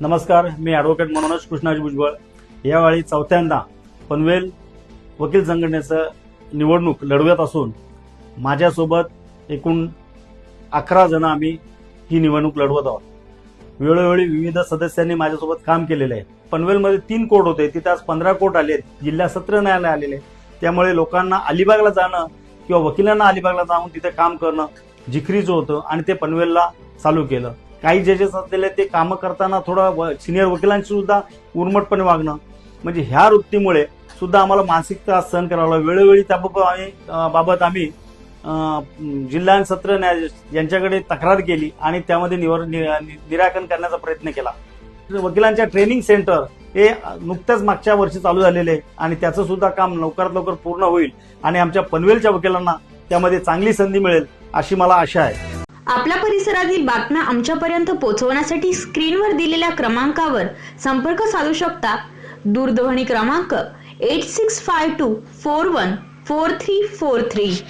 नमस्कार, मी ॲडव्होकेट मनोज कृष्णाजी भुजबळ. यावेळी चौथ्यांदा पनवेल वकील संघटनेचं निवडणूक लढवत असून माझ्यासोबत एकूण 11 जण आम्ही ही निवडणूक लढवत आहोत. वेळोवेळी विविध सदस्यांनी माझ्यासोबत काम केलेलं आहे. पनवेलमध्ये 3 कोर्ट होते, तिथे आज 15 कोर्ट आले, जिल्हा सत्र न्यायालय आलेले. त्यामुळे लोकांना अलिबागला जाणं किंवा वकिलांना अलिबागला जाऊन तिथे काम करणं जिकरीचं होतं आणि ते पनवेलला चालू केलं. काही जजेस असलेले ते कामं करताना थोडं सिनियर वकिलांशी सुद्धा उर्मटपणे वागणं, म्हणजे ह्या वृत्तीमुळे सुद्धा आम्हाला मानसिक त्रास सहन करावा लागला. वेळोवेळी त्याबाबत आम्ही जिल्हा आणि सत्र न्यायाधीश यांच्याकडे तक्रार केली आणि त्यामध्ये निराकरण करण्याचा प्रयत्न केला. वकिलांच्या ट्रेनिंग सेंटर हे नुकत्याच मागच्या वर्षी चालू झालेले आहे आणि त्याचं सुद्धा काम लवकरात लवकर पूर्ण होईल आणि आमच्या पनवेलच्या वकिलांना त्यामध्ये चांगली संधी मिळेल अशी मला आशा आहे. आपल्या परिसरातील बातम्या आमच्यापर्यंत पोहोचवण्यासाठी स्क्रीनवर दिलेल्या क्रमांकावर संपर्क साधू शकता. दूरध्वनी क्रमांक 8652414343.